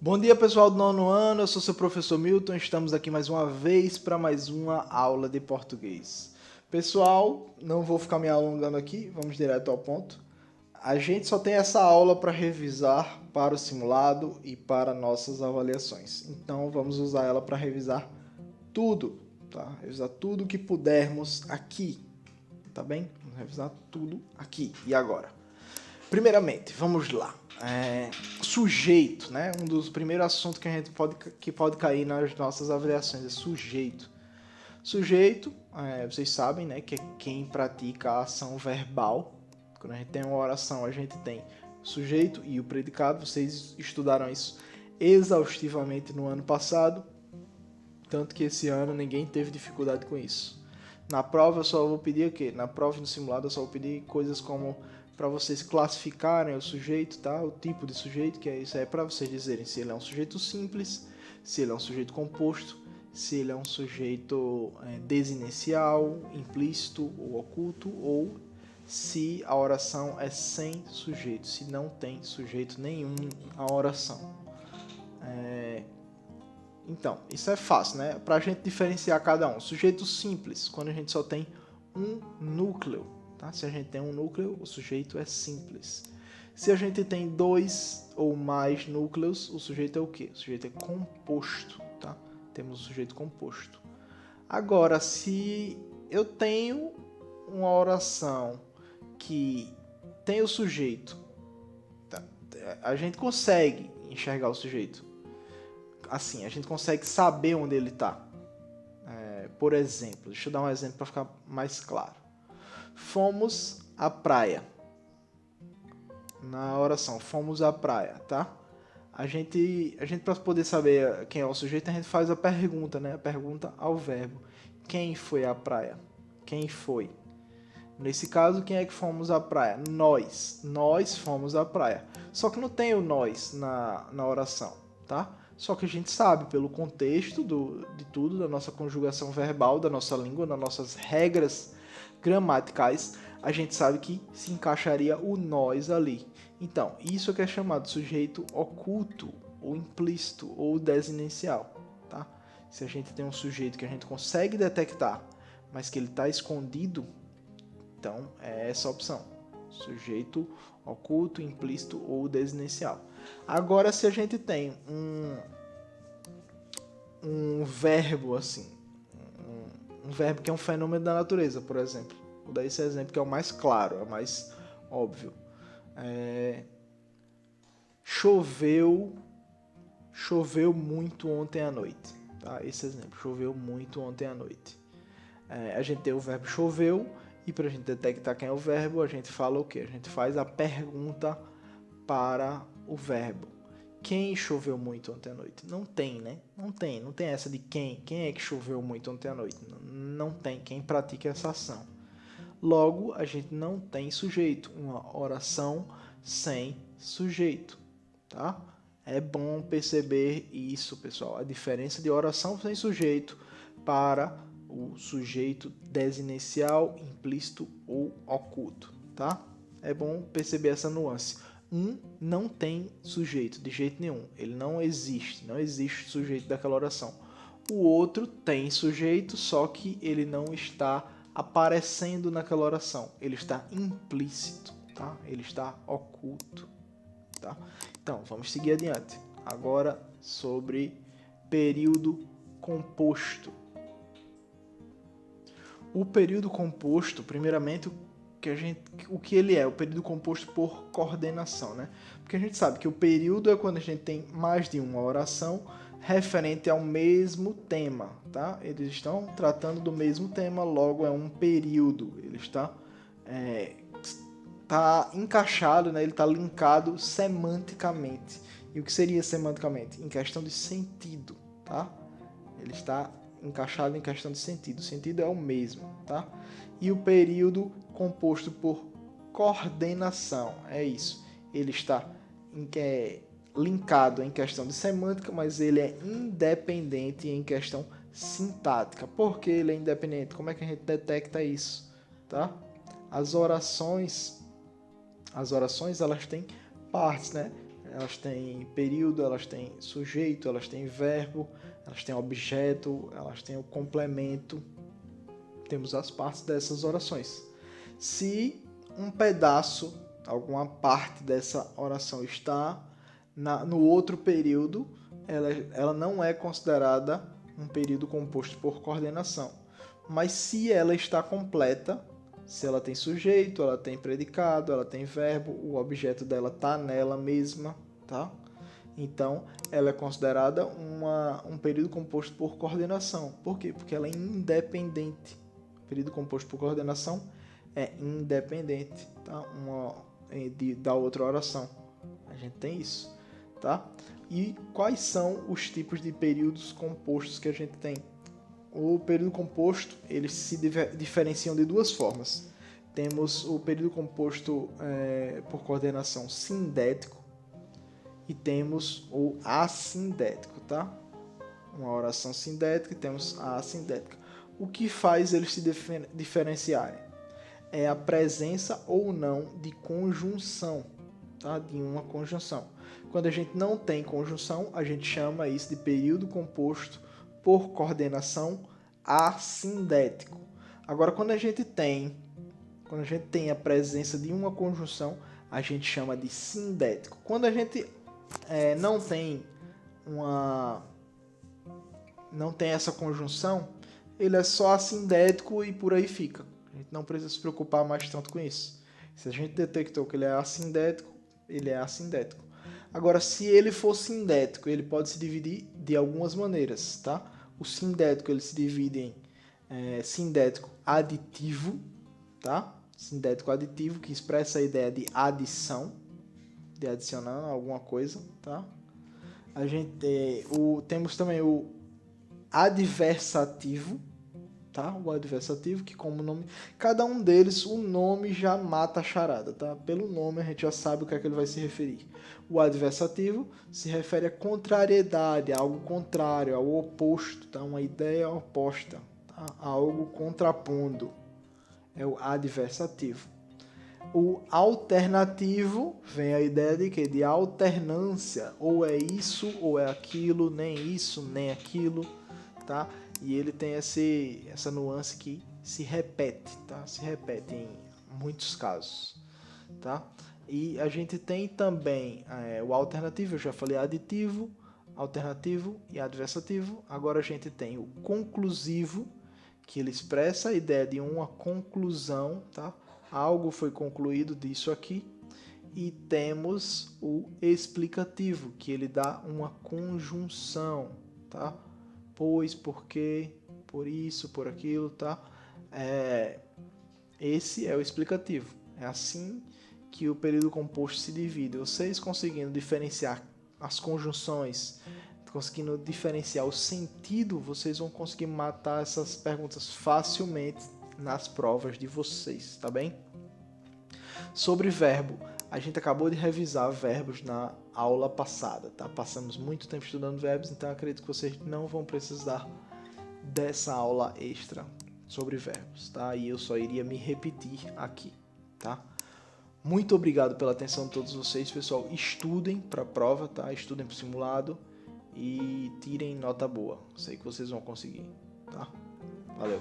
Bom dia, pessoal do nono ano, eu sou seu professor Milton, estamos aqui mais uma vez para mais uma aula de português. Pessoal, não vou ficar me alongando aqui, vamos direto ao ponto. A gente só tem essa aula para revisar para o simulado e para nossas avaliações. Então, vamos usar ela para revisar tudo, tá? Revisar tudo que pudermos aqui, tá bem? Vamos revisar tudo aqui e agora. Primeiramente, vamos lá. Sujeito, né? Um dos primeiros assuntos que a gente pode cair nas nossas avaliações é sujeito. Sujeito, vocês sabem, né, que é quem pratica a ação verbal. Quando a gente tem uma oração, a gente tem o sujeito e o predicado. Vocês estudaram isso exaustivamente no ano passado, tanto que esse ano ninguém teve dificuldade com isso. Na prova eu só vou pedir o quê? Na prova e no simulado eu só vou pedir coisas como para vocês classificarem o sujeito, tá? O tipo de sujeito, que é isso aí, para vocês dizerem se ele é um sujeito simples, se ele é um sujeito composto, se ele é um sujeito desinicial, implícito ou oculto, ou se a oração é sem sujeito, se não tem sujeito nenhum a oração. Então, isso é fácil, né? Para a gente diferenciar cada um. Sujeito simples, quando a gente só tem um núcleo. Tá? Se a gente tem um núcleo, o sujeito é simples. Se a gente tem dois ou mais núcleos, o sujeito é o quê? O sujeito é composto. Tá? Temos o sujeito composto. Agora, se eu tenho uma oração que tem o sujeito, tá? A gente consegue enxergar o sujeito. Assim, a gente consegue saber onde ele está. Por exemplo, deixa eu dar um exemplo para ficar mais claro. Fomos à praia. Na oração, fomos à praia, tá? A gente para poder saber quem é o sujeito, a gente faz a pergunta, né? A pergunta ao verbo. Quem foi à praia? Quem foi? Nesse caso, quem é que fomos à praia? Nós. Nós fomos à praia. Só que não tem o nós na oração, tá? Só que a gente sabe, pelo contexto de tudo, da nossa conjugação verbal, da nossa língua, das nossas regras gramaticais, a gente sabe que se encaixaria o nós ali. Então, isso é que é chamado de sujeito oculto, ou implícito, ou desinicial. Tá? Se a gente tem um sujeito que a gente consegue detectar, mas que ele está escondido, então é essa a opção. Sujeito oculto, implícito ou desinicial. Agora, se a gente tem um verbo assim, um verbo que é um fenômeno da natureza, por exemplo. Vou dar esse exemplo que é o mais claro, é o mais óbvio. Choveu muito ontem à noite. Tá? Esse exemplo, choveu muito ontem à noite. A gente tem o verbo choveu, e para a gente detectar quem é o verbo, a gente fala o quê? A gente faz a pergunta para o verbo. Quem choveu muito ontem à noite? Não tem, né? Não tem essa de quem. Quem é que choveu muito ontem à noite? Não tem quem pratique essa ação. Logo, a gente não tem sujeito. Uma oração sem sujeito, tá? É bom perceber isso, pessoal. A diferença de oração sem sujeito para o sujeito desinicial, implícito ou oculto, tá? É bom perceber essa nuance. Um não tem sujeito de jeito nenhum. Ele não existe sujeito daquela oração. O outro tem sujeito, só que ele não está aparecendo naquela oração. Ele está implícito, tá? Ele está oculto, tá? Então, vamos seguir adiante. Agora sobre período composto. O período composto, primeiramente, o que ele é? O período composto por coordenação, né? Porque a gente sabe que o período é quando a gente tem mais de uma oração referente ao mesmo tema, tá? Eles estão tratando do mesmo tema, logo é um período. Ele está encaixado, né? Ele está linkado semanticamente. E o que seria semanticamente? Em questão de sentido, tá? Ele está encaixado em questão de sentido. O sentido é o mesmo, tá? E o período composto por coordenação, é isso. Ele está linkado em questão de semântica, mas ele é independente em questão sintática. Por que ele é independente? Como é que a gente detecta isso, tá? As orações elas têm partes, né? elas têm período, elas têm sujeito, elas têm verbo, elas têm objeto, elas têm o complemento. Temos as partes dessas orações. Se um pedaço, alguma parte dessa oração está no outro período, ela não é considerada um período composto por coordenação. Mas se ela está completa, se ela tem sujeito, ela tem predicado, ela tem verbo, o objeto dela está nela mesma, tá? Então, ela é considerada um período composto por coordenação. Por quê? Porque ela é independente. O período composto por coordenação é independente, tá? Da outra oração. A gente tem isso, tá? E quais são os tipos de períodos compostos que a gente tem? O período composto, eles se diferenciam de duas formas. Temos o período composto por coordenação sindético e temos o assindético, tá? Uma oração sindética e temos a assindética. O que faz eles se diferenciarem? É a presença ou não de conjunção, tá? De uma conjunção. Quando a gente não tem conjunção, a gente chama isso de período composto por coordenação assindético. Agora, quando a gente tem a presença de uma conjunção, a gente chama de sindético. Quando a gente não tem essa conjunção, ele é só assindético e por aí fica. A gente não precisa se preocupar mais tanto com isso. Se a gente detectou que ele é assindético, ele é assindético. Agora, se ele for sindético, ele pode se dividir de algumas maneiras, tá? O sindético ele se divide em sindético aditivo, tá? Sindético aditivo, que expressa a ideia de adição, de adicionando alguma coisa, tá? A gente temos também o adversativo, tá? O adversativo, que como nome, cada um deles, o nome já mata a charada, tá? Pelo nome a gente já sabe o que é que ele vai se referir. O adversativo se refere à contrariedade, a algo contrário, ao oposto, tá? Uma ideia oposta, tá? Algo contrapondo. É o adversativo. O alternativo vem a ideia de quê? De alternância, ou é isso ou é aquilo, nem isso nem aquilo, tá? E ele tem essa nuance que se repete, tá? Se repete em muitos casos, tá? E a gente tem também o alternativo, eu já falei aditivo, alternativo e adversativo. Agora a gente tem o conclusivo, que ele expressa a ideia de uma conclusão, tá? Algo foi concluído disso aqui. E temos o explicativo, que ele dá uma conjunção, tá? Pois, porque, por isso, por aquilo, tá? Esse é o explicativo. É assim que o período composto se divide. Vocês conseguindo diferenciar as conjunções, conseguindo diferenciar o sentido, vocês vão conseguir matar essas perguntas facilmente nas provas de vocês, tá bem? Sobre verbo, a gente acabou de revisar verbos na aula passada, tá? Passamos muito tempo estudando verbos, então acredito que vocês não vão precisar dessa aula extra sobre verbos, tá? E eu só iria me repetir aqui, tá? Muito obrigado pela atenção de todos vocês, pessoal. Estudem para a prova, tá? Estudem para o simulado e tirem nota boa. Sei que vocês vão conseguir, tá? Valeu!